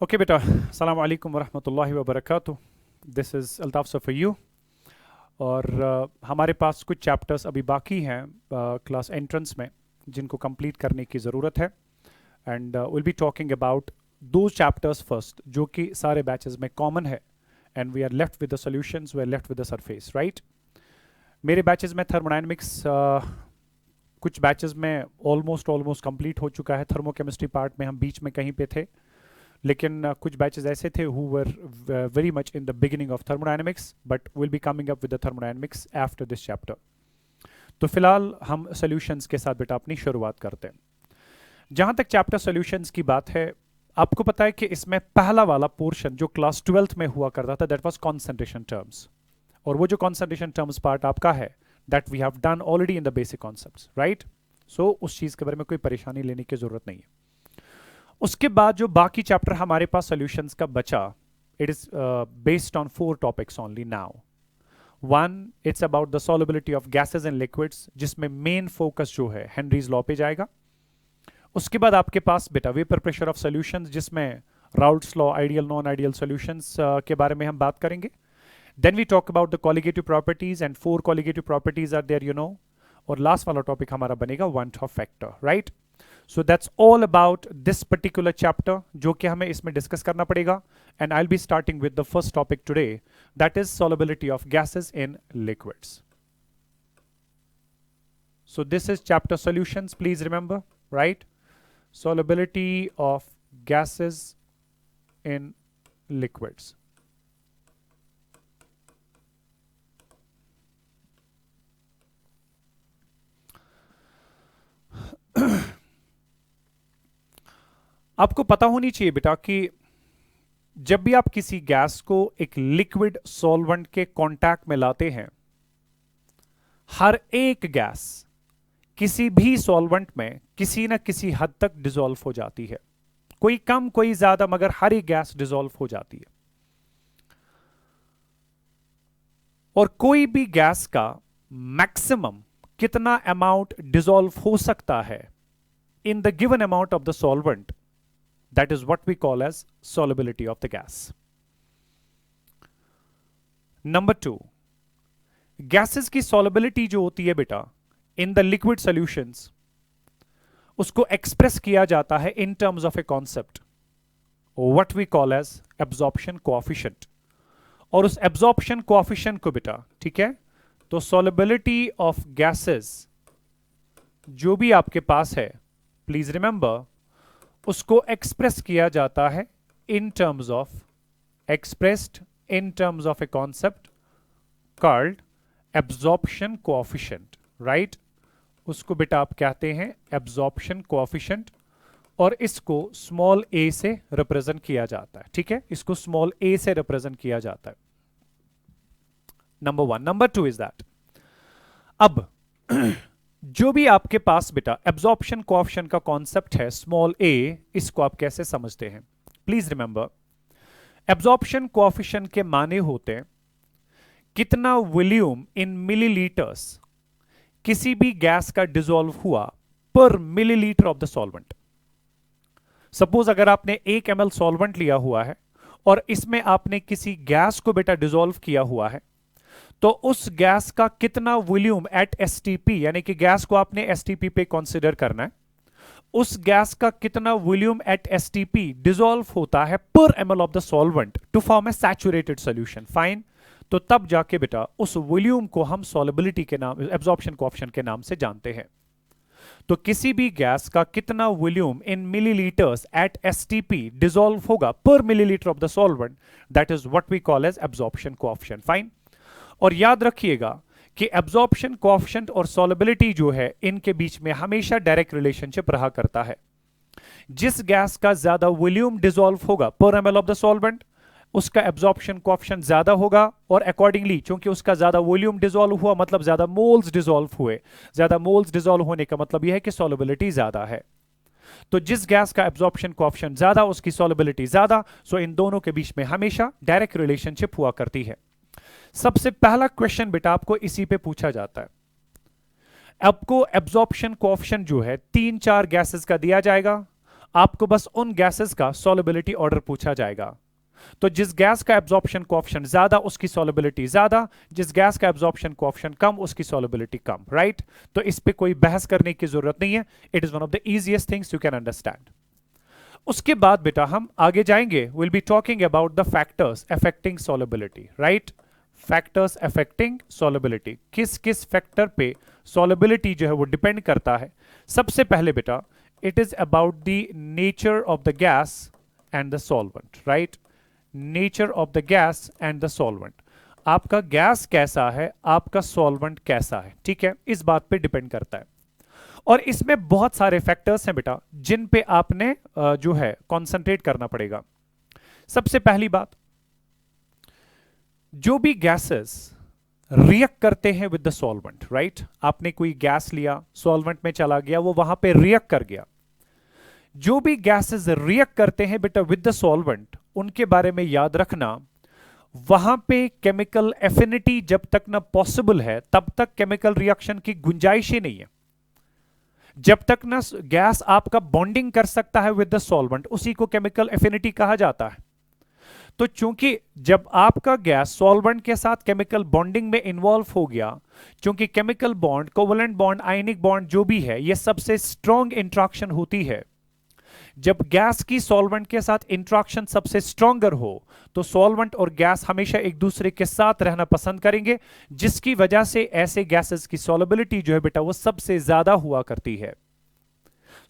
Okay बेटा, अस्सलाम वालेकुम वरहमतुल्लाहि वबरकातुह। This is Altaf Safar you. और हमारे पास कुछ चैप्टर्स अभी बाकी हैं क्लास एंट्रेंस में, जिनको कंप्लीट करने की ज़रूरत है। And will be talking about दो चैप्टर्स फर्स्ट, जो कि सारे बैचेस में कॉमन है। And we are left with the solutions, we are left with the surface, right. मेरे बैचेस में थर्मोडायनेमिक्स कुछ बैचेस में ऑलमोस्ट कंप्लीट हो चुका है। थर्मोकेमिस्ट्री पार्ट में हम बीच में कहीं पे थे, लेकिन कुछ बैचेस ऐसे थे who were very much in the beginning of thermodynamics, but will be coming up with the thermodynamics after this chapter. तो फिलहाल हम सॉल्यूशंस के साथ बेटा अपनी शुरुआत करते हैं। जहां तक चैप्टर सॉल्यूशंस की बात है, आपको पता है कि इसमें पहला वाला पोर्शन जो क्लास 12th में हुआ करता था, दैट वाज कॉन्सेंट्रेशन टर्म्स। और वो जो कॉन्सेंट्रेशन टर्म्स पार्ट आपका है, that we have done already in the basic concepts, right. So उस चीज के बारे में कोई परेशानी लेने की जरूरत नहीं है। उसके बाद जो बाकी चैप्टर हमारे पास सॉल्यूशंस का बचा, it is based on 4 topics only now. One, it's about the solubility of gases and liquids, जिसमें मेन फोकस जो है हेनरीज लॉ पे जाएगा। उसके बाद आपके पास बेटा वेपर प्रेशर ऑफ सॉल्यूशंस, जिसमें Raoult's law, ideal non ideal solutions के बारे में हम बात करेंगे। Then we talk about the colligative properties, and 4 colligative properties are there, you know. और लास्ट वाला टॉपिक हमारा बनेगा van't Hoff factor, right. So that's all about this particular chapter, जो कि हमें इसमें डिस्कस करना पड़ेगा। And I'll be starting with the first topic today, that is solubility of gases in liquids. So this is chapter solutions, please remember, right? Solubility of gases in liquids. आपको पता होनी चाहिए बेटा कि जब भी आप किसी गैस को एक लिक्विड सॉल्वेंट के कांटेक्ट में लाते हैं, हर एक गैस किसी भी सॉल्वेंट में किसी न किसी हद तक डिसॉल्व हो जाती है। कोई कम कोई ज्यादा, मगर हर एक गैस डिसॉल्व हो जाती है। और कोई भी गैस का मैक्सिमम कितना अमाउंट डिसॉल्व हो सकता है in the given amount of the solvent, that is what we call as solubility of the gas. Number 2, gases की solubility जो होती है बेटा in the liquid solutions, उसको एक्सप्रेस किया जाता है in terms of a concept what we call as absorption coefficient. और उस absorption coefficient को बेटा, ठीक है, तो solubility of gases जो भी आपके पास है, प्लीज रिमेंबर, उसको एक्सप्रेस किया जाता है in terms of, expressed in terms of a concept called absorption coefficient, right. उसको बेटा आप कहते हैं एब्जॉर्प्शन कोएफिशिएंट, और इसको स्मॉल ए से रिप्रेजेंट किया जाता है, ठीक है, इसको स्मॉल ए से रिप्रेजेंट किया जाता है। नंबर 1। नंबर 2 इज दैट, अब जो भी आपके पास बेटा एब्जॉर्प्शन कोएफिशिएंट का कॉन्सेप्ट है स्मॉल ए, इसको आप कैसे समझते हैं? प्लीज रिमेंबर, एब्जॉर्प्शन कोएफिशिएंट के माने होते हैं कितना वॉल्यूम इन मिलीलीटर्स किसी भी गैस का डिसॉल्व हुआ पर millilitre of the solvent. Suppose अगर आपने 1 ml सॉल्वेंट लिया हुआ है और इसमें आपने किसी गैस को बेटा डिसॉल्व किया हुआ है, तो उस गैस का कितना वॉल्यूम एट एसटीपी, यानी कि गैस को आपने एसटीपी पे कंसीडर करना है, उस गैस का कितना वॉल्यूम एट एसटीपी डिसॉल्व होता है पर ml of the solvent to form a saturated solution. Fine, तो तब जाके बेटा उस वॉल्यूम को हम सॉल्युबिलिटी के नाम, एब्जॉर्प्शन कोएफिशिएंट के नाम से जानते हैं। तो किसी भी गैस का कितना volume in millilitres at STP dissolve होगा पर millilitre of the solvent, that is what we call as absorption coefficient. Fine, और याद रखिएगा कि एब्जॉर्प्शन कोएफिशिएंट और सॉल्युबिलिटी जो है, इनके बीच में हमेशा डायरेक्ट रिलेशनशिप रहा करता है। जिस गैस का ज्यादा वॉल्यूम डिसॉल्व होगा पर ml ऑफ द सॉल्वेंट, उसका एब्जॉर्प्शन कोएफिशिएंट ज्यादा होगा, और अकॉर्डिंगली चूंकि उसका ज्यादा वॉल्यूम डिसॉल्व हुआ मतलब ज्यादा मोल्स डिसॉल्व हुए, ज्यादा मोल्स डिसॉल्व होने का मतलब यह है कि सॉल्युबिलिटी ज्यादा है। तो जिस गैस का एब्जॉर्प्शन कोएफिशिएंट ज्यादा, उसकी सॉल्युबिलिटी ज्यादा। सो इन दोनों के बीच में हमेशा डायरेक्ट रिलेशनशिप हुआ करती है। सबसे पहला क्वेश्चन बेटा आपको इसी पे पूछा जाता है। आपको एब्जॉर्प्शन कोएफिशिएंट जो है 3-4 गैसेस का दिया जाएगा, आपको बस उन गैसेस का सॉल्युबिलिटी ऑर्डर पूछा जाएगा। तो जिस गैस का एब्जॉर्प्शन कोएफिशिएंट ज्यादा उसकी सॉल्युबिलिटी ज्यादा, जिस गैस का एब्जॉर्प्शन कोएफिशिएंट कम उसकी सॉल्युबिलिटी कम, राइट? तो इस पे कोई बहस करने की जरूरत नहीं है। It is one of the easiest things you can understand. उसके बाद बेटा हम आगे जाएंगे, will be talking about the factors affecting solubility, right? Factors affecting solubility, किस किस फैक्टर पे सॉल्युबिलिटी जो है वो डिपेंड करता है। सबसे पहले बेटा it is about the nature of the gas and the solvent, right? Nature of the gas and the solvent, आपका गैस कैसा है, आपका सॉल्वेंट कैसा है, ठीक है? इस बात पे डिपेंड करता है। और इसमें बहुत सारे फैक्टर्स हैं बेटा जिन पे आपने जो है कंसंट्रेट करना पड़ेगा। सबसे पहली बात, जो भी गैसेस रिएक्ट करते हैं विद द सॉल्वेंट, राइट? आपने कोई गैस लिया, सॉल्वेंट में चला गया, वो वहां पे रिएक्ट कर गया। जो भी गैसेस रिएक्ट करते हैं बेटा विद द सॉल्वेंट, उनके बारे में याद रखना, वहां पे केमिकल एफिनिटी जब तक ना पॉसिबल है तब तक केमिकल रिएक्शन की गुंजाइश ही नहीं है। जब तक ना गैस आपका बॉन्डिंग कर सकता है विद द सॉल्वेंट, उसी को केमिकल एफिनिटी कहा जाता है। तो चूंकि जब आपका गैस सॉल्वेंट के साथ केमिकल बॉन्डिंग में इन्वॉल्व हो गया, चूंकि chemical bond, covalent bond, ionic bond जो भी है, ये सबसे स्ट्रॉन्ग इंट्रैक्शन होती है। जब गैस की सॉल्वेंट के साथ इंट्रैक्शन सबसे स्ट्रॉन्गर हो तो सॉल्वेंट और गैस हमेशा एक दूसरे के साथ रहना पसंद करेंगे, जिसकी वजह से ऐसे गैसेस की सॉल्युबिलिटी जो है बेटा वो सबसे ज्यादा हुआ करती है।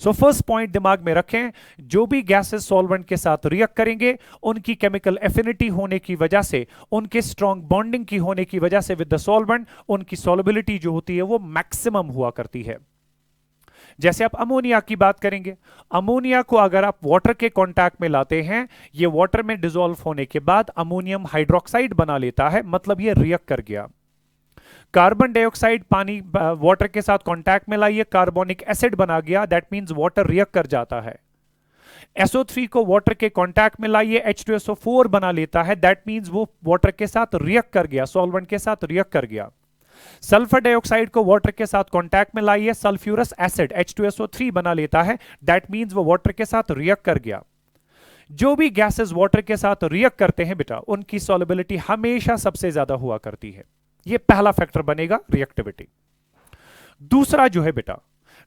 सो फर्स्ट पॉइंट दिमाग में रखें, जो भी गैसेस सॉल्वेंट के साथ रिएक्ट करेंगे उनकी केमिकल एफिनिटी होने की वजह से, उनके स्ट्रॉन्ग बॉन्डिंग की होने की वजह से विद द सॉल्वेंट, उनकी सॉल्युबिलिटी जो होती है वो मैक्सिमम हुआ करती है। जैसे आप अमोनिया की बात करेंगे, अमोनिया को अगर आप वाटर के कांटेक्ट में लाते हैं, ये वाटर में डिसॉल्व होने के बाद अमोनियम हाइड्रोक्साइड बना लेता है, मतलब ये रिएक्ट कर गया। कार्बन डाइऑक्साइड पानी वाटर के साथ कांटेक्ट में लाइए, कार्बोनिक एसिड बना गया, दैट मींस वाटर रिएक्ट कर जाता है। SO3 को वाटर के कांटेक्ट में लाइए, H2SO4 बना लेता है, दैट मींस वो वाटर के साथ रिएक्ट कर गया, सॉल्वेंट के साथ रिएक्ट कर गया। सल्फर डाइऑक्साइड को वाटर के साथ कांटेक्ट में लाइए, सल्फ्यूरस एसिड H2SO3 बना लेता है, दैट मींस वो वाटर के साथ रिएक्ट कर गया। जो भी गैसेस वाटर के साथ रिएक्ट करते हैं बेटा, उनकी सॉल्युबिलिटी हमेशा सबसे ज्यादा हुआ करती है। ये पहला फैक्टर बनेगा रिएक्टिविटी। दूसरा जो है बेटा,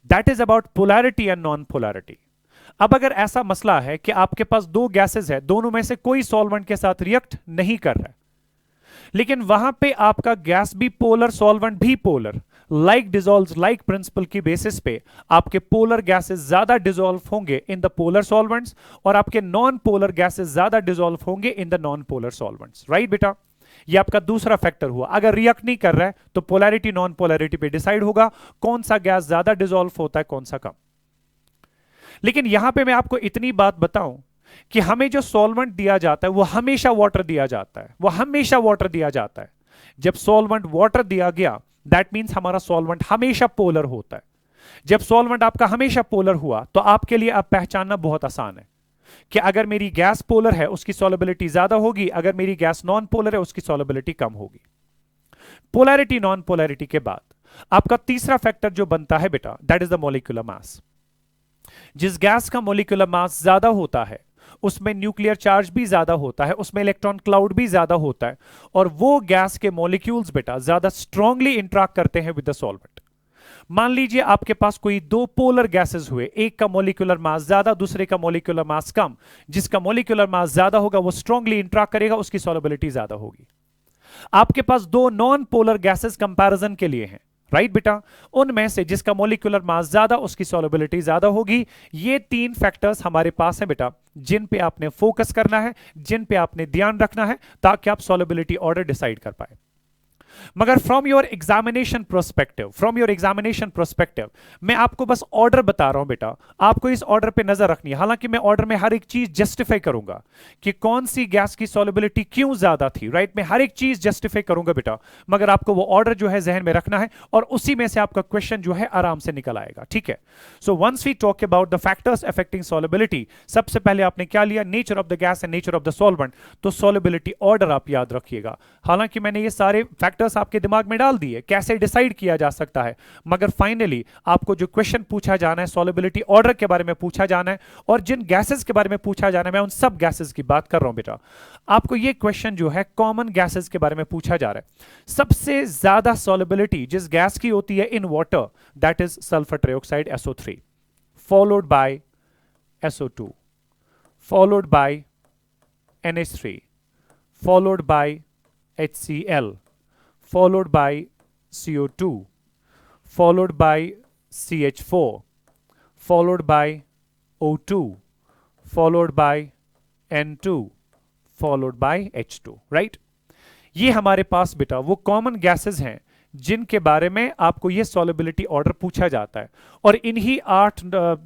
that is about polarity and non polarity. अब अगर ऐसा मसला है कि आपके पास दो गैसेस है, दोनों में से कोई सॉल्वेंट के साथ रिएक्ट नहीं कर रहा है, लेकिन वहां पे आपका गैस भी पोलर, सॉल्वेंट भी polar, like dissolves like principle की बेसिस पे आपके पोलर गैसेस ज्यादा डिसॉल्व होंगे इन द पोलर सॉल्वेंट्स और आपके नॉन पोलर गैसेस ज्यादा डिसॉल्व होंगे in the non polar solvents, right बेटा? ये आपका दूसरा फैक्टर हुआ। अगर रिएक्ट नहीं कर रहा है तो पोलैरिटी नॉन पोलैरिटी पे डिसाइड होगा कौन सा गैस ज्यादा डिसॉल्व होता है, कौन सा कम। लेकिन यहां पे मैं आपको इतनी बात बताऊं कि हमें जो सॉल्वेंट दिया जाता है वो हमेशा वाटर दिया जाता है, वो हमेशा वाटर दिया जाता है। जब सॉल्वेंट वाटर दिया गया, दैट मींस हमारा सॉल्वेंट हमेशा पोलर होता है। जब सॉल्वेंट आपका हमेशा पोलर हुआ तो आपके लिए अब पहचानना बहुत आसान है कि अगर मेरी गैस पोलर है उसकी सॉल्युबिलिटी ज्यादा होगी, अगर मेरी गैस नॉन पोलर है उसकी सॉल्युबिलिटी कम होगी। पोलैरिटी नॉन पोलैरिटी के बाद आपका तीसरा फैक्टर जो बनता है बेटा, that is the molecular mass. जिस गैस का मॉलिक्यूलर मास ज्यादा होता है उसमें न्यूक्लियर चार्ज भी ज्यादा होता है, उसमें इलेक्ट्रॉन क्लाउड भी ज्यादा होता है, और वो गैस के मॉलिक्यूल्स बेटा ज्यादा स्ट्रांगली इंटरैक्ट करते हैं विद द सॉल्वेंट। मान लीजिए आपके पास कोई दो पोलर गैसेस हुए, एक का मॉलिक्यूलर मास ज्यादा, दूसरे का मॉलिक्यूलर मास कम। जिसका मॉलिक्यूलर मास ज्यादा होगा वो स्ट्रांगली इंटरैक्ट करेगा, उसकी सॉल्युबिलिटी ज्यादा होगी। आपके पास दो नॉन पोलर गैसेस कंपैरिजन के लिए हैं, राइट बेटा? उनमें से जिसका मॉलिक्यूलर मास ज्यादा उसकी सॉल्युबिलिटी ज्यादा होगी। ये तीन फैक्टर्स हमारे पास हैं बेटा, जिन पे आपने फोकस करना है, जिन पे आपने ध्यान रखना है, ताकि आप सॉल्युबिलिटी ऑर्डर डिसाइड कर पाए। मगर फ्रॉम योर एग्जामिनेशन प्रोस्पेक्टिव मैं आपको बस ऑर्डर बता रहा हूं बेटा, आपको इस ऑर्डर पे नजर रखनी है। हालांकि मैं ऑर्डर में हर एक चीज जस्टिफाई करूंगा कि कौन सी गैस की सॉल्युबिलिटी क्यों ज्यादा थी, राइट? मैं हर एक चीज जस्टिफाई करूंगा बेटा, मगर आपको वो ऑर्डर जो है जहन में रखना है और उसी में से आपका क्वेश्चन जो है आराम से निकल आएगा, ठीक है? So once we talk about the factors affecting solubility, सबसे पहले आपने क्या लिया? Nature of the gas and nature of the solvent. तो सॉल्युबिलिटी ऑर्डर आप याद रखिएगा। हालांकि मैंने ये सारे फैक्टर्स फैक्टर्स आपके दिमाग में डाल दिए, कैसे डिसाइड किया जा सकता है, मगर फाइनली आपको जो क्वेश्चन पूछा जाना है सॉल्युबिलिटी ऑर्डर के बारे में पूछा जाना है, और जिन गैसेस के बारे में पूछा जाना है मैं उन सब गैसेस की बात कर रहा हूं बेटा। आपको ये क्वेश्चन जो है कॉमन गैसेस के बारे में पूछा जा रहा है। सबसे ज्यादा सॉल्युबिलिटी जिस गैस की होती है in water, that is sulphur trioxide SO3, followed by SO2, followed by NH3, followed by HCl, followed by CO2, followed by CH4, followed by O2, followed by N2, followed by H2, right? ये हमारे पास बेटा वो common gases हैं जिनके बारे में आपको ये सॉल्युबिलिटी ऑर्डर पूछा जाता है। और इन्हीं 8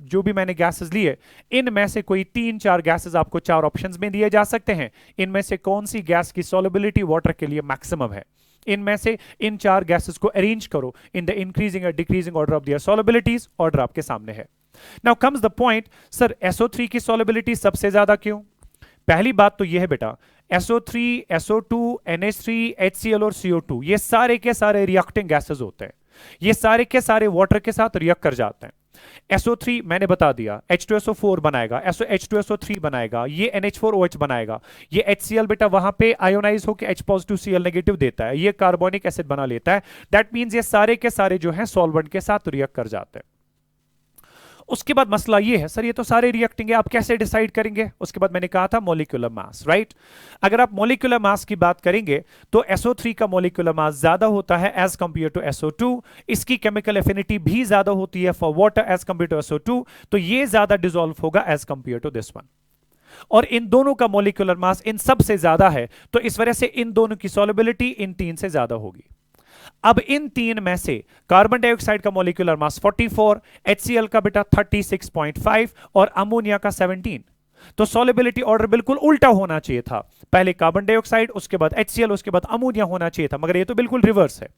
जो भी मैंने गैसेस लिए, इनमें से कोई 3-4 गैसेस आपको 4 ऑप्शंस में दिए जा सकते हैं। इनमें से कौन सी गैस की सॉल्युबिलिटी वाटर के लिए मैक्सिमम है, इनमें से इन 4 गैसेस को अरेंज करो इन द इंक्रीजिंग और decreasing order of their solubilities. Order आपके सामने है। Now comes the point, sir SO3 की सॉल्युबिलिटी सबसे ज्यादा क्यों? पहली बात तो यह है बेटा, SO3, SO2, NH3, HCl और CO2 ये सारे के सारे रिएक्टिंग गैसेस होते हैं। ये सारे के सारे वाटर के साथ रिएक्ट कर जाते हैं। SO3 मैंने बता दिया H2SO4 बनाएगा, H2SO3 बनाएगा, ये NH4OH बनाएगा, ये HCl बेटा वहां पे आयोनाइज होकर H+Cl- देता है, ये कार्बोनिक एसिड बना लेता है। दैट मींस ये सारे के सारे जो है सॉल्वेंट के साथ रिएक्ट कर जाते हैं। उसके बाद मसला ये है, सर ये तो सारे रिएक्टिंग है, आप कैसे डिसाइड करेंगे? उसके बाद मैंने कहा था मॉलिक्यूलर मास, राइट? अगर आप मॉलिक्यूलर मास की बात करेंगे तो SO3 का मॉलिक्यूलर मास ज्यादा होता है एज कंपेयर टू SO2। इसकी केमिकल एफिनिटी भी ज्यादा होती है for water as compare to SO2, तो ये ज्यादा डिसॉल्व होगा as compare to this one. और इन दोनों का मॉलिक्यूलर मास इन सब से ज्यादा है, तो इस वजह से इन दोनों की सॉल्युबिलिटी इन 3 से ज्यादा होगी। अब इन 3 में से कार्बन डाइऑक्साइड का मॉलिक्यूलर मास 44, HCl का बेटा 36.5 और अमोनिया का 17। तो सॉल्युबिलिटी ऑर्डर बिल्कुल उल्टा होना चाहिए था, पहले कार्बन डाइऑक्साइड, उसके बाद HCl, उसके बाद अमोनिया होना चाहिए था, मगर ये तो बिल्कुल रिवर्स है।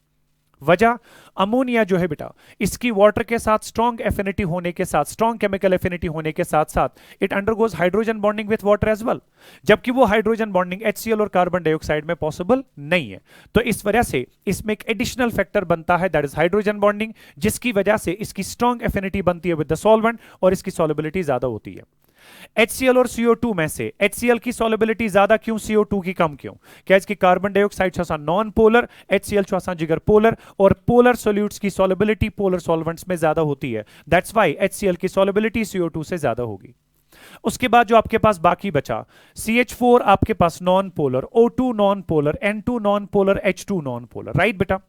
वजह, अमोनिया जो है बेटा इसकी वाटर के साथ स्ट्रॉन्ग एफिनिटी होने के साथ, स्ट्रॉन्ग केमिकल एफिनिटी होने के साथ साथ it undergoes hydrogen bonding with water as well, जबकि वो हाइड्रोजन बॉन्डिंग HCl और कार्बन डाइऑक्साइड में पॉसिबल नहीं है। तो इस वजह से इसमें एक एडिशनल फैक्टर बनता है, दैट इज हाइड्रोजन बॉन्डिंग, जिसकी वजह से इसकी स्ट्रॉन्ग एफिनिटी बनती है विद द सॉल्वेंट और इसकी सॉल्युबिलिटी ज्यादा होती है। HCl और CO2 में से HCl की सॉल्युबिलिटी ज्यादा क्यों, CO2 की कम क्यों? क्या इसकी कार्बन डाइऑक्साइड छोसा नॉन पोलर, HCl छोसा जिगर पोलर, और पोलर सॉल्यूट्स की सॉल्युबिलिटी पोलर सॉल्वेंट्स में ज्यादा होती है। दैट्स व्हाई HCl की सॉल्युबिलिटी CO2 से ज्यादा होगी। उसके बाद जो आपके पास बाकी बचा, CH4 आपके पास non polar, O2 non polar, N2 non polar, H2 non polar, right बेटा?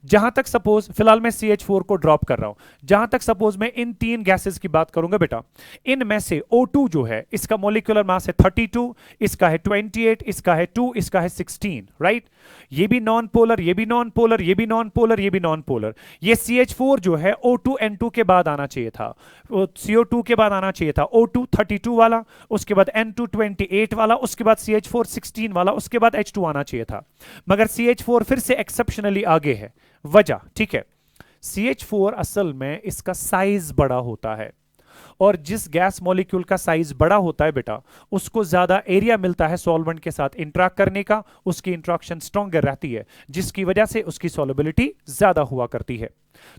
जहां तक सपोज, फिलहाल मैं CH4 को ड्रॉप कर रहा हूं, जहां तक सपोज मैं इन 3 गैसेस की बात करूंगा बेटा, इनमें से O2 जो है इसका मॉलिक्यूलर मास है 32, इसका है 28, इसका है 2, इसका है 16, राइट? ये भी नॉन पोलर, ये भी नॉन पोलर, ये भी नॉन पोलर, ये भी नॉन पोलर। ये CH4 जो है O2 N2 के बाद आना चाहिए था, CO2 के बाद आना चाहिए था O2 32 वाला, उसके बाद N2 28 वाला, उसके बाद CH4 16 वाला, उसके बाद H2 आना चाहिए था, मगर CH4 फिर से एक्सेप्शनली आगे है। वजह, ठीक है, CH4 असल में इसका साइज बड़ा होता है, और जिस गैस मॉलिक्यूल का साइज बड़ा होता है बेटा उसको ज्यादा एरिया मिलता है सॉल्वेंट के साथ इंटरेक्ट करने का, उसकी इंटरेक्शन स्ट्रॉन्गर रहती है, जिसकी वजह से उसकी सॉल्युबिलिटी ज्यादा हुआ करती है।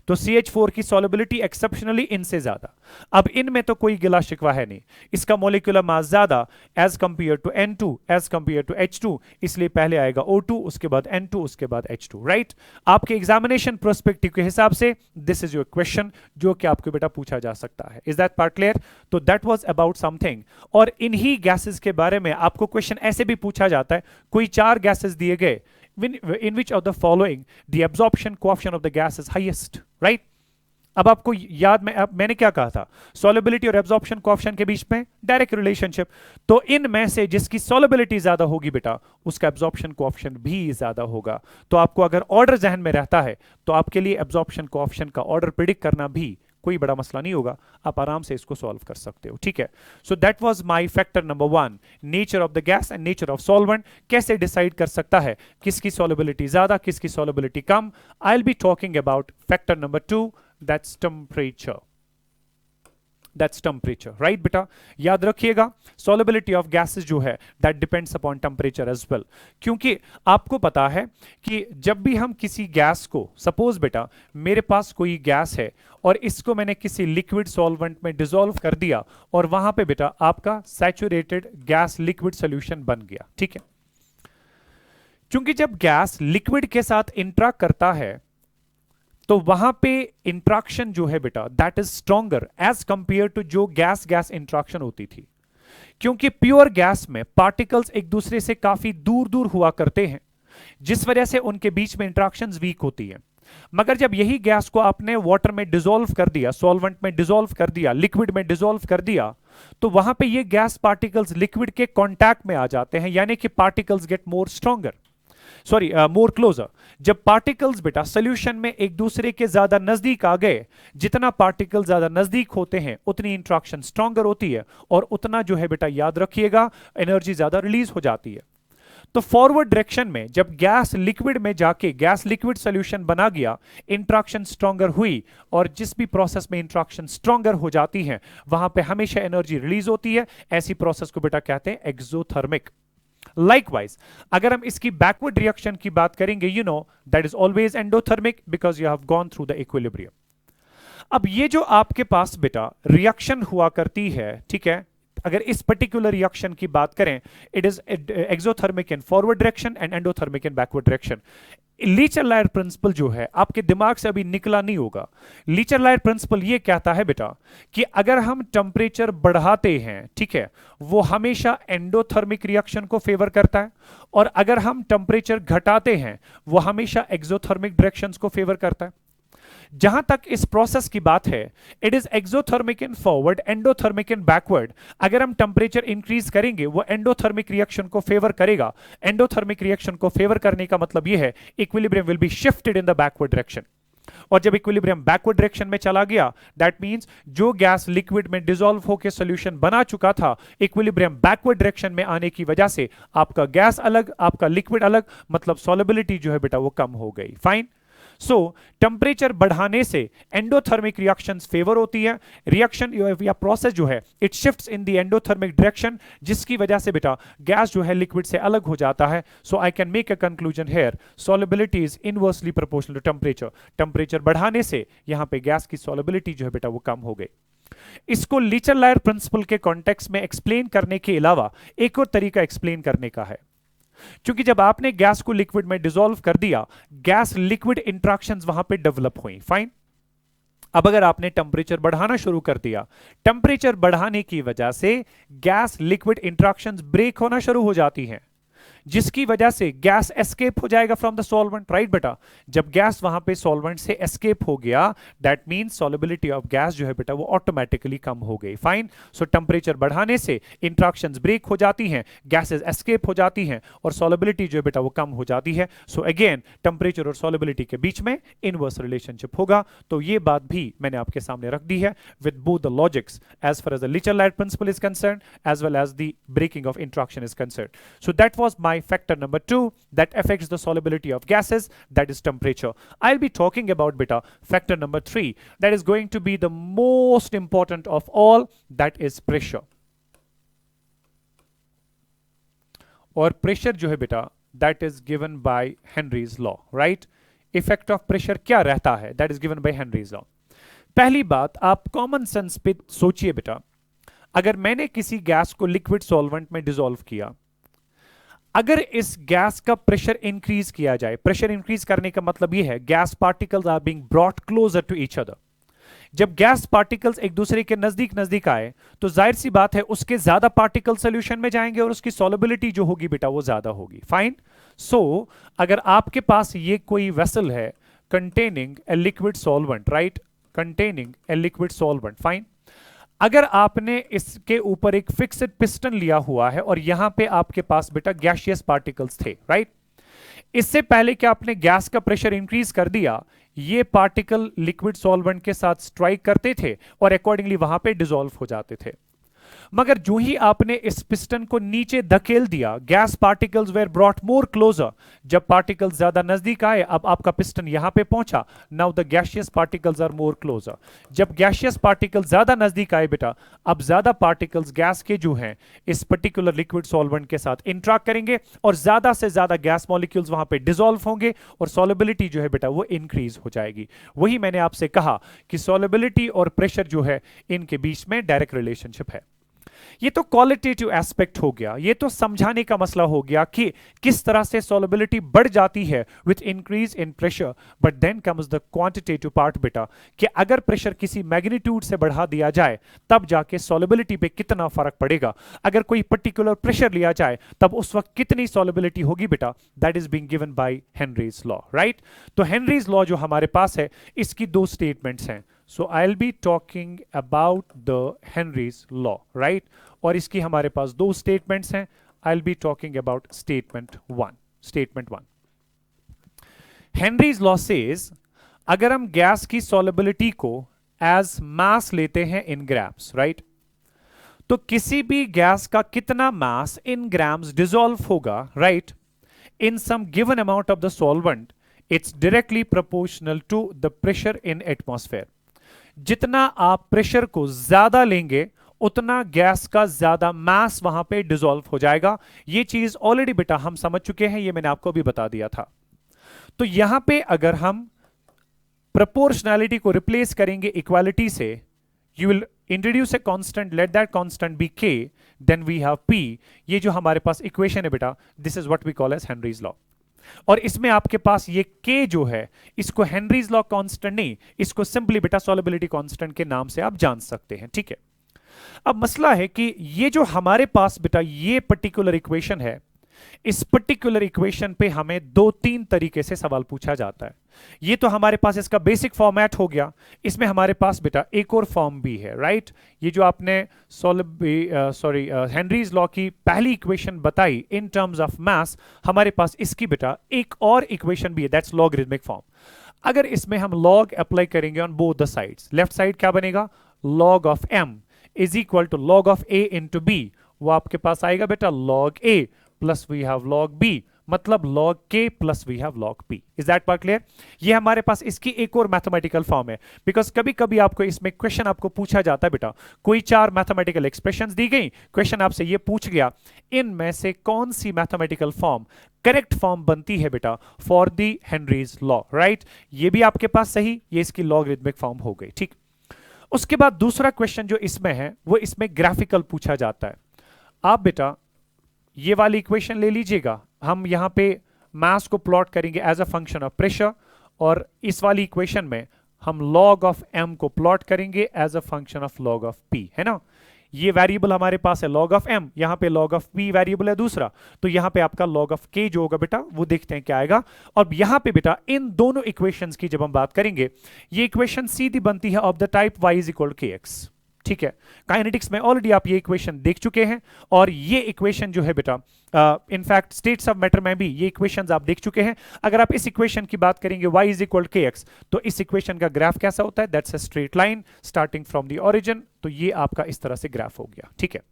तो CH4 की सॉल्युबिलिटी एक्सेप्शनली इनसे ज्यादा। अब इनमें तो कोई गिला शिकवा है नहीं, इसका मॉलिक्यूलर मास ज्यादा as compare to N2, as compare to H2, इसलिए पहले आएगा O2, उसके बाद N2, उसके बाद H2, राइट? आपके एग्जामिनेशन प्रोस्पेक्टिव के हिसाब से दिस इज योर क्वेश्चन जो कि आपको बेटा पूछा जा सकता है। Is that part clear? तो दैट वाज अबाउट समथिंग। और इन्हीं गैसेस के बारे में आपको क्वेश्चन ऐसे भी पूछा जाता है, कोई 4 गैसेस दिए गए, in which of the following the absorption coefficient of the gas is highest, right? अब आपको याद में, अब मैंने क्या कहा था, सॉल्युबिलिटी और एब्जॉर्प्शन कोएफिशिएंट के बीच में डायरेक्ट रिलेशनशिप। तो इनमें से जिसकी सॉल्युबिलिटी ज्यादा होगी बेटा उसका एब्जॉर्प्शन कोएफिशिएंट भी ज्यादा होगा। तो आपको अगर ऑर्डर जहन में रहता है तो आपके लिए एब्जॉर्प्शन कोएफिशिएंट का ऑर्डर प्रिडिक्ट करना भी कोई बड़ा मसला नहीं होगा, आप आराम से इसको सॉल्व कर सकते हो, ठीक है? So that was my factor number 1, nature of the gas and nature of solvent. कैसे डिसाइड कर सकता है किसकी सॉल्युबिलिटी ज्यादा, किसकी सॉल्युबिलिटी कम? I will be talking about factor number 2, that's temperature. That's temperature, right बेटा। याद रखिएगा सॉलिबिलिटी ऑफ गैसेस जो है that depends upon temperature as well, क्योंकि आपको पता है कि जब भी हम किसी गैस को, सपोज बेटा मेरे पास कोई गैस है और इसको मैंने किसी लिक्विड सॉल्वेंट में डिसॉल्व कर दिया और वहां पे बेटा आपका सैचुरेटेड गैस लिक्विड सॉल्यूशन बन गया, ठीक है। क्योंकि जब गैस लिक्विड के साथ इंटरेक्ट करता है तो वहां पे इंट्रैक्शन जो है बेटा that is stronger as compare to जो गैस गैस इंट्रैक्शन होती थी, क्योंकि प्योर गैस में पार्टिकल्स एक दूसरे से काफी दूर दूर हुआ करते हैं, जिस वजह से उनके बीच में इंट्रैक्शंस वीक होती है। मगर जब यही गैस को आपने वाटर में डिसॉल्व कर दिया, सॉल्वेंट में डिसॉल्व कर दिया, लिक्विड में डिसॉल्व कर दिया, तो वहां पे ये गैस पार्टिकल्स लिक्विड के कांटेक्ट में आ जाते हैं, यानी कि particles get more stronger, sorry मोर क्लोजर। जब पार्टिकल्स बेटा सॉल्यूशन में एक दूसरे के ज्यादा नजदीक आ गए, जितना पार्टिकल ज्यादा नजदीक होते हैं उतनी इंट्रैक्शन स्ट्रॉन्गर होती है और उतना जो है बेटा याद रखिएगा एनर्जी ज्यादा रिलीज हो जाती है। तो फॉरवर्ड डायरेक्शन में जब गैस लिक्विड में जाके गैस लिक्विड सॉल्यूशन बना गया, इंट्रैक्शन स्ट्रॉन्गर हुई, और जिस भी प्रोसेस में इंट्रैक्शन स्ट्रॉन्गर हो जाती है वहां पे हमेशा एनर्जी रिलीज होती है। ऐसी प्रोसेस को बेटा कहते हैं एक्सोथर्मिक। लाइकवाइज अगर हम इसकी बैकवर्ड रिएक्शन की बात करेंगे, you know that is always endothermic because you have gone through the equilibrium. अब ये जो आपके पास बेटा रिएक्शन हुआ करती है, ठीक है, अगर इस पर्टिकुलर रिएक्शन की बात करें, it is exothermic in forward direction and endothermic in backward direction. Le Chatelier principle जो है आपके दिमाग से अभी निकला नहीं होगा। लीचर-लायर प्रिंसिपल ये कहता है बेटा कि अगर हम टेम्परेचर बढ़ाते हैं, ठीक है, वो हमेशा एंडोथर्मिक रिएक्शन को फेवर करता है, और अगर हम टेम्परेचर घटाते हैं वो हमेशा एक्सोथर्मिक डायरेक्शंस को फेवर करता है। जहां तक इस प्रोसेस की बात है, it is exothermic in forward, endothermic in backward. अगर हम टेम्परेचर इंक्रीज करेंगे वो एंडोथर्मिक रिएक्शन को फेवर करेगा। एंडोथर्मिक रिएक्शन को फेवर करने का मतलब यह है equilibrium will be shifted in the backward direction, और जब इक्विलिब्रियम बैकवर्ड डायरेक्शन में चला गया दैट मींस जो गैस लिक्विड में डिसॉल्व होकर सॉल्यूशन बना चुका था, इक्विलिब्रियम बैकवर्ड डायरेक्शन में आने की वजह से आपका गैस अलग, आपका लिक्विड अलग, मतलब सॉल्युबिलिटी जो है बेटा वो कम हो गई। फाइन। सो टेम्परेचर बढ़ाने से एंडोथर्मिक रिएक्शंस फेवर होती है, रिएक्शन या प्रोसेस जो है it shifts in the endothermic direction, जिसकी वजह से बेटा गैस जो है लिक्विड से अलग हो जाता है। So I can make a conclusion here, solubility is inversely proportional to temperature. Temperature बढ़ाने से यहां पे गैस की सॉल्युबिलिटी जो है बेटा वो कम हो गई। इसको लीचर-लायर प्रिंसिपल के कॉन्टेक्स्ट में एक्सप्लेन करने के अलावा एक और तरीका एक्सप्लेन करने का है, क्योंकि जब आपने गैस को लिक्विड में डिसॉल्व कर दिया, गैस लिक्विड इंट्रैक्शंस वहां पे डेवलप हुई। फाइन। अब अगर आपने टेम्परेचर बढ़ाना शुरू कर दिया, टेम्परेचर बढ़ाने की वजह से गैस लिक्विड इंट्रैक्शंस ब्रेक होना शुरू हो जाती हैं, जिसकी वजह से गैस एस्केप हो जाएगा फ्रॉम द सॉल्वेंट, राइट बेटा। जब गैस वहां पे सॉल्वेंट से एस्केप हो गया that means solubility of gas जो है बेटा वो ऑटोमेटिकली कम हो गई। फाइन। सो टेम्परेचर बढ़ाने से इंट्रैक्शंस ब्रेक हो जाती हैं, गैसेस एस्केप हो जाती हैं, और सॉल्युबिलिटी जो है बेटा वो कम हो जाती है। सो अगेन टेम्परेचर और सॉल्युबिलिटी के बीच में इनवर्स रिलेशनशिप होगा। तो ये बात भी मैंने आपके सामने रख दी है with both the logics as far as the Le Chatelier principle is concern as well as the breaking of interaction is concern. So that was my factor number 2 that affects the solubility of gases, that is temperature. I'll be talking about beta factor number 3 that is going to be the most important of all, that is pressure. और pressure जो है बेटा that is given by Henry's law, right? Effect of pressure क्या रहता है, that is given by Henry's law. पहली बात आप कॉमन सेंस पे सोचिए बेटा, अगर मैंने किसी गैस को लिक्विड सॉल्वेंट में डिसॉल्व किया, अगर इस गैस का प्रेशर इंक्रीज किया जाए, प्रेशर इंक्रीज करने का मतलब यह है gas particles are being brought closer to each other. जब गैस पार्टिकल्स एक दूसरे के नजदीक नजदीक आए तो जाहिर सी बात है उसके ज्यादा पार्टिकल सॉल्यूशन में जाएंगे और उसकी सॉल्युबिलिटी जो होगी बेटा वो ज्यादा होगी। फाइन। सो अगर आपके पास ये कोई वेसल है containing a liquid solvent, right, containing a liquid solvent, fine. अगर आपने इसके ऊपर एक फिक्स्ड पिस्टन लिया हुआ है और यहां पे आपके पास बेटा गैसियस पार्टिकल्स थे, राइट, इससे पहले कि आपने गैस का प्रेशर इंक्रीज कर दिया, ये पार्टिकल लिक्विड सॉल्वेंट के साथ स्ट्राइक करते थे और अकॉर्डिंगली वहां पे डिसॉल्व हो जाते थे। मगर जो ही आपने इस पिस्टन को नीचे धकेल दिया, gas particles were brought more closer, जब पार्टिकल्स ज्यादा नजदीक आए, अब आपका पिस्टन यहां पे पहुंचा, now the gaseous particles are more closer. जब गैशियस पार्टिकल्स ज्यादा नजदीक आए बेटा, अब ज्यादा पार्टिकल्स गैस के जो हैं इस पर्टिकुलर लिक्विड सॉल्वेंट के साथ इंटरेक्ट करेंगे और ज्यादा से ज्यादा गैस मॉलिक्यूल्स वहां पे डिसॉल्व होंगे और सॉलिबिलिटी जो है बेटा वो इंक्रीज हो जाएगी। वही मैंने आपसे कहा कि सॉलिबिलिटी और प्रेशर जो है इनके बीच में डायरेक्ट रिलेशनशिप है। ये तो क्वालिटेटिव एस्पेक्ट हो गया, ये तो समझाने का मसला हो गया कि किस तरह से सॉलिबिलिटी बढ़ जाती है with increase in pressure. But then comes the quantitative part बेटा, कि अगर प्रेशर किसी मैग्नीट्यूड से बढ़ा दिया जाए तब जाके सॉलिबिलिटी पे कितना फर्क पड़ेगा। अगर कोई पर्टिकुलर प्रेशर लिया जाए तब उस वक्त कितनी सॉलिबिलिटी होगी बेटा, that is being given by Henry's law, right. तो हेनरीज लॉ जो हमारे पास है इसकी दो स्टेटमेंट्स हैं। So I'll be talking about the Henry's law, right? और इसकी हमारे पास दो स्टेटमेंट्स हैं। I'll be talking about statement one. Statement one. Henry's law says अगर हम गैस की solubility को as mass लेते हैं in grams, right? तो किसी भी गैस का कितना mass in grams dissolve होगा, right? In some given amount of the solvent, it's directly proportional to the pressure in atmosphere. जितना आप प्रेशर को ज्यादा लेंगे उतना गैस का ज्यादा मास वहां पे डिसॉल्व हो जाएगा। ये चीज ऑलरेडी बेटा हम समझ चुके हैं, ये मैंने आपको भी बता दिया था। तो यहां पे अगर हम प्रोपोर्शनैलिटी को रिप्लेस करेंगे इक्वालिटी से, you will introduce a constant, let that constant be K, then we have P. ये जो हमारे पास इक्वेशन है बेटा, this is what we call as Henry's law. और इसमें आपके पास ये K जो है इसको हेनरीज लॉ कांस्टेंट नहीं, इसको सिंपली बेटा सॉलिबिलिटी कांस्टेंट के नाम से आप जान सकते हैं, ठीक है। अब मसला है कि ये जो हमारे पास बेटा ये पर्टिकुलर इक्वेशन है, इस पर्टिकुलर इक्वेशन पे हमें दो तीन तरीके से सवाल पूछा जाता है। ये तो हमारे पास इसका बेसिक फॉर्मेट हो गया, इसमें हमारे पास बेटा एक और फॉर्म भी है, राइट। ये जो आपने हेनरीज लॉ की पहली इक्वेशन बताई इन टर्म्स ऑफ मास, हमारे पास इसकी बेटा एक और इक्वेशन भी है, दैट्स लॉगरिथमिक फॉर्म। अगर इसमें हम लॉग अप्लाई करेंगे on both the sides, left side क्या बनेगा, log of m is equal to log of a into b, वो आपके पास आएगा बेटा log a plus we have log b, मतलब log k plus we have log p। Is that part clear? ये हमारे पास इसकी एक और मैथमेटिकल फॉर्म है, बिकॉज कभी कभी आपको इसमें क्वेश्चन आपको पूछा जाता है बेटा, कोई चार मैथमेटिकल एक्सप्रेशंस दी गई, क्वेश्चन आपसे ये पूछ गया इनमें से कौन सी मैथमेटिकल फॉर्म करेक्ट फॉर्म बनती है बेटा for the Henry's law, right. ये भी आपके पास सही, ये इसकी लॉगरिथमिक फॉर्म हो गई, ठीक। उसके बाद दूसरा क्वेश्चन जो इसमें है वो इसमें ग्राफिकल पूछा जाता है। आप बेटा ये वाली इक्वेशन ले लीजिएगा, हम यहां पे मास को प्लॉट करेंगे as a function of pressure, और इस वाली इक्वेशन में हम log ऑफ m को प्लॉट करेंगे as a function of log of p, है ना। ये वेरिएबल हमारे पास है log ऑफ m, यहां पे log ऑफ p वेरिएबल है दूसरा, तो यहां पे आपका log ऑफ k जो होगा बेटा वो देखते हैं क्या आएगा। और यहां पे बेटा इन दोनों इक्वेशंस की जब हम बात करेंगे, ये इक्वेशन सीधी बनती है of the type y is equal to kx, ठीक है। काइनेटिक्स में ऑलरेडी आप ये इक्वेशन देख चुके हैं, और ये इक्वेशन जो है बेटा इनफैक्ट स्टेट्स ऑफ मैटर में भी ये इक्वेशंस आप देख चुके हैं। अगर आप इस इक्वेशन की बात करेंगे y is equal to kx, तो इस इक्वेशन का ग्राफ कैसा होता है, that's a straight line starting from the origin. तो ये आपका इस तरह से ग्राफ हो गया, ठीक है।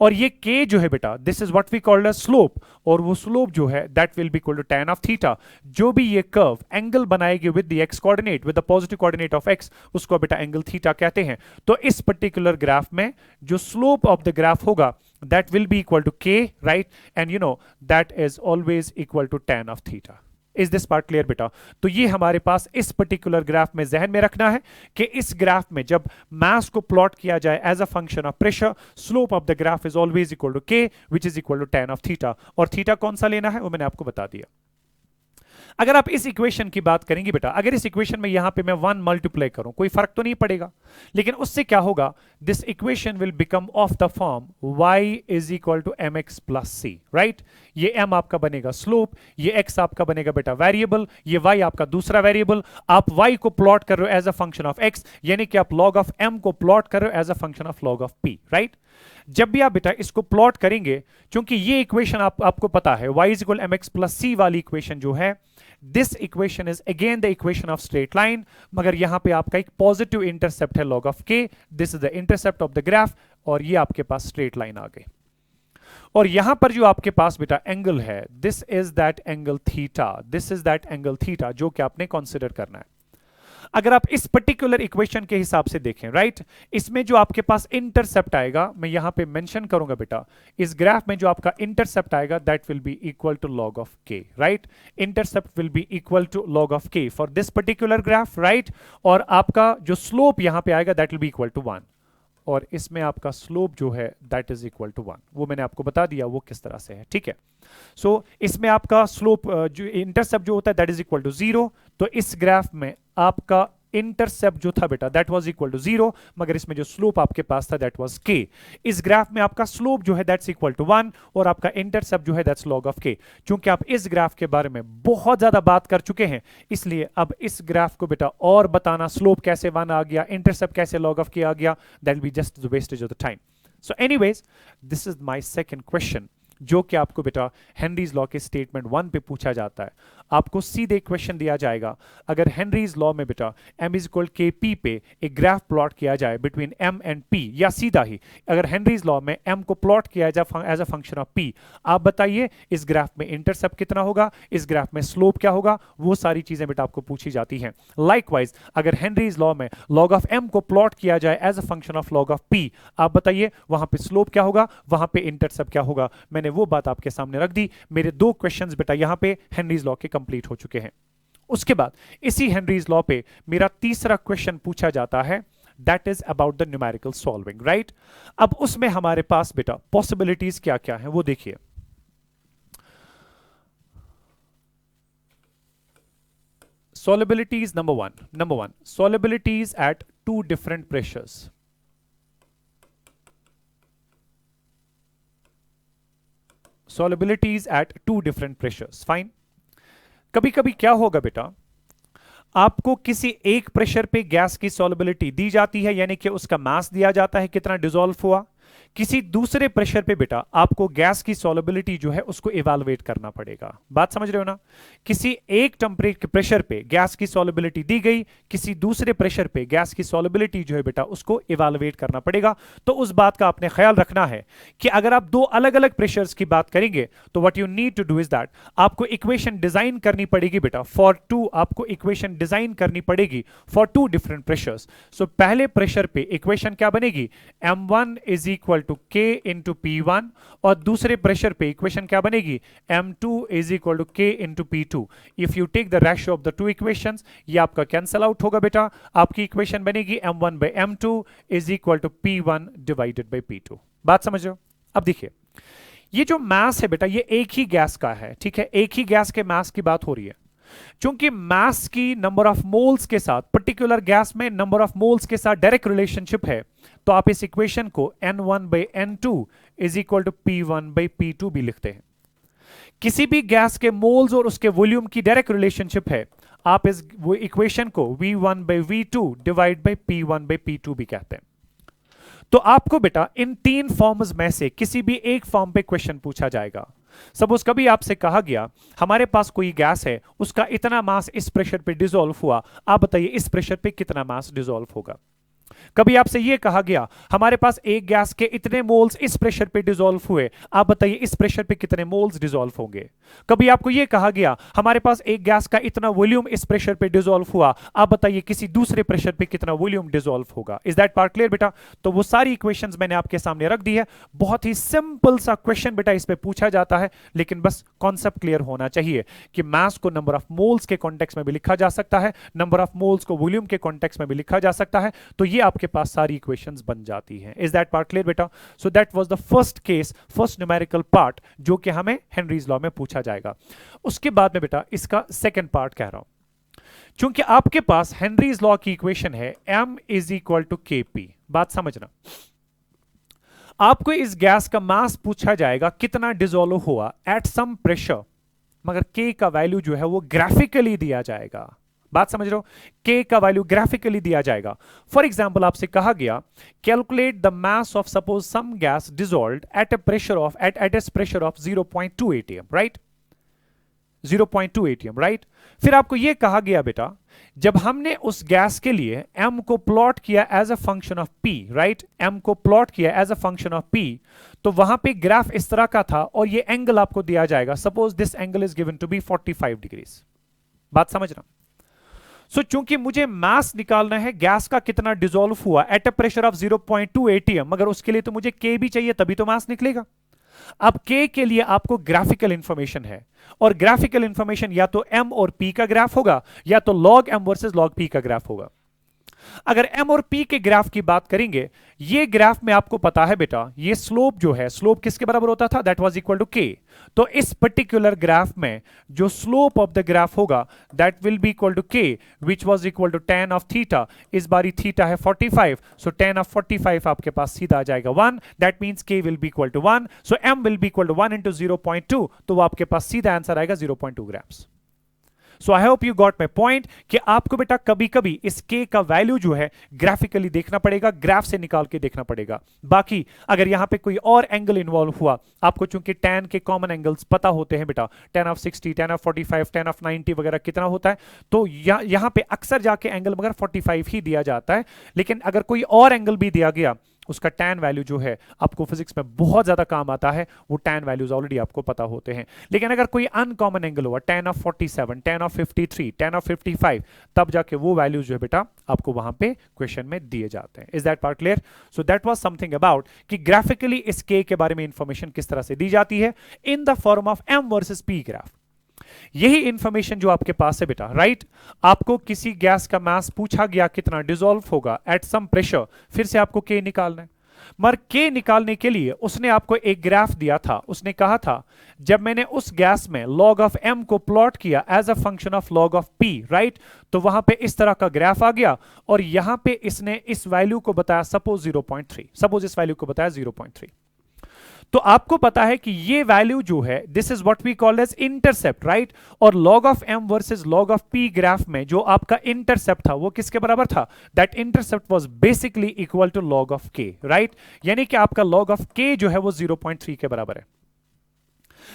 और ये k जो है बेटा this is what we called a slope, और वो स्लोप जो है that will be equal to tan of theta. जो भी ये कर्व एंगल बनाएगी with the x coordinate, with the positive coordinate of x, उसको बेटा एंगल थीटा कहते हैं। तो इस पर्टिकुलर ग्राफ में जो स्लोप ऑफ द ग्राफ होगा that will be equal to k, right? And you know that is always equal to tan of theta. Is this part clear बेटा? तो ये हमारे पास इस पर्टिकुलर ग्राफ में जहन में रखना है कि इस ग्राफ में जब मास को प्लॉट किया जाए as a function of pressure, slope of the graph is always equal to k which is equal to tan of theta. और थीटा कौन सा लेना है वो मैंने आपको बता दिया। अगर आप इस इक्वेशन की बात करेंगे बेटा, अगर इस इक्वेशन में यहां पे मैं 1 मल्टीप्लाई करूं कोई फर्क तो नहीं पड़ेगा, लेकिन उससे क्या होगा, this equation will become of the form y is equal to mx plus c, right. ये m आपका बनेगा स्लोप, ये x आपका बनेगा बेटा वेरिएबल, ये y आपका दूसरा वेरिएबल। आप y को प्लॉट कर रहे हो as a function of x, यानी कि आप log ऑफ m को प्लॉट कर रहे हो as a function of log of p, right. जब भी आप बेटा इसको प्लॉट करेंगे, क्योंकि ये इक्वेशन आपको पता है y is equal mx plus c वाली इक्वेशन जो है, this equation is again the equation of straight line, मगर यहां पे आपका एक पॉजिटिव इंटरसेप्ट है log of k, this is the intercept of the graph, और ये आपके पास स्ट्रेट लाइन आ गई। और यहां पर जो आपके पास बेटा एंगल है, this is that angle theta, this is that angle theta जो कि आपने कंसीडर करना है। अगर आप इस पर्टिकुलर इक्वेशन के हिसाब से देखें, राइट, इसमें जो आपके पास इंटरसेप्ट आएगा, मैं यहां पे मेंशन करूंगा बेटा, इस ग्राफ में जो आपका इंटरसेप्ट आएगा that will be equal to log of k, right, intercept will be equal to log of k for this particular graph, right, और आपका जो स्लोप यहां पे आएगा that will be equal to 1, और इसमें आपका स्लोप जो है दैट इज इक्वल टू 1, वो मैंने आपको बता दिया वो किस तरह से है, ठीक है। सो इसमें आपका स्लोप जो इंटरसेप्ट जो होता है दैट इज इक्वल टू 0, तो इस ग्राफ में आपका इंटरसेप्ट जो था बेटा दैट वाज इक्वल टू 0, मगर इसमें जो स्लोप आपके पास था दैट वाज k। इस ग्राफ में आपका स्लोप जो है दैट्स इक्वल टू 1 और आपका इंटरसेप्ट जो है दैट्स log ऑफ k। चूंकि आप इस ग्राफ के बारे में बहुत ज्यादा बात कर चुके हैं, इसलिए अब इस ग्राफ को बेटा और बताना, स्लोप कैसे 1 आ गया, इंटरसेप्ट कैसे log ऑफ k आ गया, that will be just the wastage of the time. So anyways, this is my second question, जो कि आपको बेटा हेनरीज लॉ के स्टेटमेंट 1 पे पूछा जाता है। आपको सीधे क्वेश्चन दिया जाएगा, अगर हेनरीज लॉ में बेटा m इज इक्वल के पी पे एक ग्राफ प्लॉट किया जाए बिटवीन m एंड p, या सीधा ही अगर हेनरीज लॉ में m को प्लॉट किया जाए as a function of p, आप बताइए इस ग्राफ में इंटरसेप्ट कितना होगा, इस ग्राफ में स्लोप क्या होगा, वो सारी चीजें बेटा आपको पूछी जाती हैं। लाइकवाइज अगर हेनरीज लॉ में log ऑफ m को प्लॉट किया जाए as a function of log of p, आप बताइए वहां पे स्लोप क्या होगा, वहां पे इंटरसेप्ट क्या होगा। मैंने वो बात आपके सामने रख दी। मेरे 2 क्वेश्चंस बेटा यहां पे हेनरीज लॉ के कंप्लीट हो चुके हैं। उसके बाद इसी हेनरीज लॉ पे मेरा तीसरा क्वेश्चन पूछा जाता है, that is about the numerical solving, right. अब उसमें हमारे पास बेटा पॉसिबिलिटीज क्या क्या है वो देखिए। solubilities number one solubilities at 2 different pressures। solubilities at 2 different pressures, fine। कभी कभी क्या होगा बेटा, आपको किसी एक प्रेशर पे गैस की सॉल्युबिलिटी दी जाती है, यानी कि उसका मास दिया जाता है कितना डिसॉल्व हुआ। किसी दूसरे प्रेशर पे बेटा आपको गैस की सॉल्युबिलिटी जो है उसको इवैल्यूएट करना पड़ेगा। बात समझ रहे हो ना, किसी एक टेंपरेचर प्रेशर पे गैस की सॉल्युबिलिटी दी गई, किसी दूसरे प्रेशर पे गैस की सॉल्युबिलिटी जो है बेटा उसको इवैल्यूएट करना पड़ेगा। तो उस बात का आपने ख्याल रखना है कि अगर आप 2 अलग अलग प्रेशर्स की बात करेंगे तो what you need to do is that आपको इक्वेशन डिजाइन करनी पड़ेगी बेटा फॉर 2, आपको इक्वेशन डिजाइन करनी पड़ेगी फॉर 2 डिफरेंट प्रेशर्स। सो पहले प्रेशर पे इक्वेशन क्या बनेगी, m1 is equal to k into P1, और दूसरे प्रेशर पे इक्वेशन क्या बनेगी, m2 is equal to k into P2। If you take the ratio of the 2 equations, ये आपका कैंसल आउट होगा बेटा, आपकी इक्वेशन बनेगी m1 by m2 is equal to P1 divided by P2। बात समझ रहे हो। अब देखिए ये जो मास है बेटा ये एक ही गैस का है, ठीक है, एक ही गैस के मास की बात हो रही है। चूंकि मास की नंबर ऑफ मोल्स के साथ, पर्टिकुलर गैस में नंबर ऑफ मोल्स के साथ डायरेक्ट रिलेशनशिप है, तो आप इस इक्वेशन को n1 by n2 is equal to P1 by P2 भी लिखते हैं। किसी भी गैस के मोल्स और उसके वॉल्यूम की डायरेक्ट रिलेशनशिप है, आप इस इक्वेशन को V1 by V2 divide by P1 by P2 भी कहते हैं। तो आपको बेटा इन 3 फॉर्म्स में से किसी भी एक फॉर्म पे क्वेश्चन पूछा जाएगा। सपोज कभी आपसे कहा गया हमारे पास कोई गैस है, उसका इतना मास इस प्रेशर पे डिसॉल्व हुआ, आप बताइए इस प्रेशर पे कितना मास डिसॉल्व होगा। कभी आपसे यह कहा गया हमारे पास एक गैस के इतने मोल्स इस प्रेशर पे डिसॉल्व हुए, आप बताइए इस प्रेशर पे कितने मोल्स डिसॉल्व होंगे। कभी आपको यह कहा गया हमारे पास एक गैस का इतना वॉल्यूम इस प्रेशर पे डिसॉल्व हुआ, आप बताइए किसी दूसरे प्रेशर पे कितना वॉल्यूम डिसॉल्व होगा। इज दैट पार्ट क्लियर बेटा। तो वो सारी इक्वेशंस मैंने आपके सामने रख दी है। बहुत ही सिंपल सा क्वेश्चन बेटा इस पे पूछा जाता है, लेकिन बस कॉन्सेप्ट क्लियर होना चाहिए कि मास को नंबर ऑफ मोल्स के कॉन्टेक्स्ट में भी लिखा जा सकता है, नंबर ऑफ मोल्स को वॉल्यूम के कॉन्टेक्स्ट में भी लिखा जा सकता है। तो ये आपके पास सारी इक्वेशंस बन जाती हैं। इज दैट पार्ट क्लियर बेटा। सो that was the first case, first numerical part जो कि हमें हेनरीज लॉ में पूछा जाएगा। उसके बाद में बेटा इसका सेकंड पार्ट कह रहा हूं, क्योंकि आपके पास हेनरीज लॉ की इक्वेशन है m is equal to kp। बात समझना, आपको इस गैस का मास पूछा जाएगा कितना डिसॉल्व हुआ एट सम प्रेशर, मगर k का वैल्यू जो है वो ग्राफिकली दिया जाएगा। बात समझ रहे हो? K का वैल्यू ग्राफिकली दिया जाएगा। फॉर एग्जाम्पल आपसे कहा गया calculate the mass of suppose some gas dissolved at a pressure of at as pressure of 0.2 atm, right? 0.2 atm, right? फिर आपको यह कहा गया बेटा जब हमने उस गैस के लिए m को प्लॉट किया as a function of p, right? m को प्लॉट किया as a function of p, तो वहां पे ग्राफ इस तरह का था और ये एंगल आपको दिया जाएगा। Suppose this angle is given to be 45 degrees. बात समझना? सो चूंकि मुझे मास निकालना है गैस का कितना डिसॉल्व हुआ eight a pressure of 0.2 atm, मगर उसके लिए तो मुझे k भी चाहिए तभी तो मास निकलेगा। अब k के लिए आपको ग्राफिकल इंफॉर्मेशन है और ग्राफिकल इंफॉर्मेशन या तो m और p का ग्राफ होगा या तो log m versus log p का ग्राफ होगा। अगर m और p के ग्राफ की बात करेंगे, ये ग्राफ में आपको पता है बेटा ये स्लोप जो है, स्लोप किसके बराबर होता था? That was equal to k। तो इस पर्टिकुलर ग्राफ में जो स्लोप ऑफ द ग्राफ होगा that will be equal to k which was equal to tan of theta. इस बारी थीटा है 45, सो tan ऑफ 45 आपके पास सीधा आ जाएगा 1, that means k will be equal to 1, so m will be equal to 1 into 0.2, तो वो आपके पास सीधा आंसर आएगा 0.2 grams. So I hope you got my point कि आपको बेटा कभी कभी इस k का वैल्यू जो है ग्राफिकली देखना पड़ेगा, ग्राफ से निकाल के देखना पड़ेगा। बाकी अगर यहां पे कोई और एंगल इन्वॉल्व हुआ, आपको चूंकि tan के कॉमन एंगल्स पता होते हैं बेटा, tan of 60, tan of 45, tan of 90 वगैरह कितना होता है, तो यहां पे अक्सर जाके एंगल मगर 45 ही दिया जाता है। लेकिन अगर कोई और एंगल भी दिया गया, उसका tan वैल्यू जो है आपको फिजिक्स में बहुत ज्यादा काम आता है, वो tan वैल्यूज ऑलरेडी आपको पता होते हैं। लेकिन अगर कोई अनकॉमन एंगल हुआ, tan of 47, tan of 53, tan of 55, तब जाके वो वैल्यूज जो है बेटा आपको वहां पे क्वेश्चन में दिए जाते हैं। Is that part clear? So that was something about कि ग्राफिकली इस k के बारे में इंफॉर्मेशन किस तरह से दी जाती है in the form of m versus p graph. यही इंफॉर्मेशन जो आपके पास है बेटा, राइट? आपको किसी गैस का मास पूछा गया कितना डिसॉल्व होगा एट सम प्रेशर, फिर से आपको k निकालना है। मगर k निकालने के लिए उसने आपको एक ग्राफ दिया था। उसने कहा था जब मैंने उस गैस में log ऑफ m को प्लॉट किया as a function of log of p, right? तो वहां पे इस तरह का ग्राफ आ गया और यहां पे इसने इस वैल्यू को बताया सपोज 0.3, सपोज इस वैल्यू को बताया 0.3। तो आपको पता है कि ये वैल्यू जो है this is what we call as intercept, right? और log of m versus log of p graph में जो आपका इंटरसेप्ट था वो किसके बराबर था? That intercept was basically equal to log of k, right? यानी कि आपका log ऑफ k जो है वो 0.3 के बराबर है।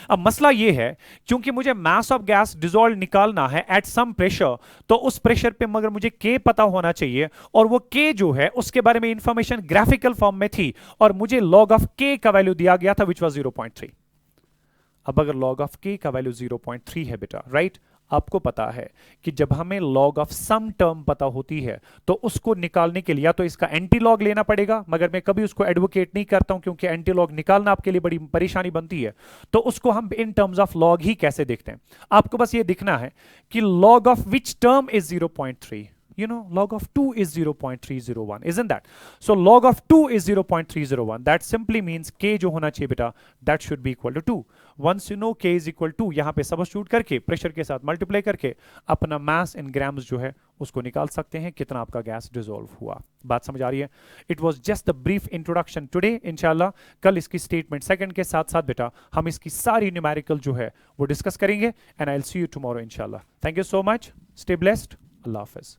अब मसला यह है क्योंकि मुझे मास ऑफ गैस डिसॉल्व निकालना है एट सम प्रेशर, तो उस प्रेशर पे मगर मुझे k पता होना चाहिए और वो k जो है उसके बारे में इंफॉर्मेशन ग्राफिकल फॉर्म में थी और मुझे log ऑफ k का वैल्यू दिया गया था विच वाज 0.3। अब अगर log ऑफ k का वैल्यू 0.3 है बेटा, राइट? आपको पता है कि जब हमें log ऑफ सम टर्म पता होती है तो उसको निकालने के लिए या तो इसका एंटी लॉग लेना पड़ेगा, मगर मैं कभी उसको एडवोकेट नहीं करता हूं क्योंकि एंटी लॉग निकालना आपके लिए बड़ी परेशानी बनती है। तो उसको हम इन टर्म्स ऑफ लॉग ही कैसे देखते हैं, आपको बस ये दिखना है कि log of which term is 0.3। You know, log of 2 is 0.301, isn't that? So log of 2 is 0.301. That simply means k जो होना चाहिए बेटा that should be equal to 2. Once you know k is equal to, यहाँ पे substitute करके pressure के साथ multiply करके अपना मास इन ग्राम्स जो है उसको निकाल सकते हैं कितना आपका गैस डिसॉल्व हुआ। बात समझ आ रही है? It was just the brief introduction today. इंशाल्लाह कल इसकी स्टेटमेंट सेकंड के साथ साथ बेटा हम इसकी सारी न्यूमेरिकल जो है वो डिस्कस करेंगे and I will see you tomorrow इंशाल्लाह। Thank you so much, stay blessed, अल्लाह हाफिज।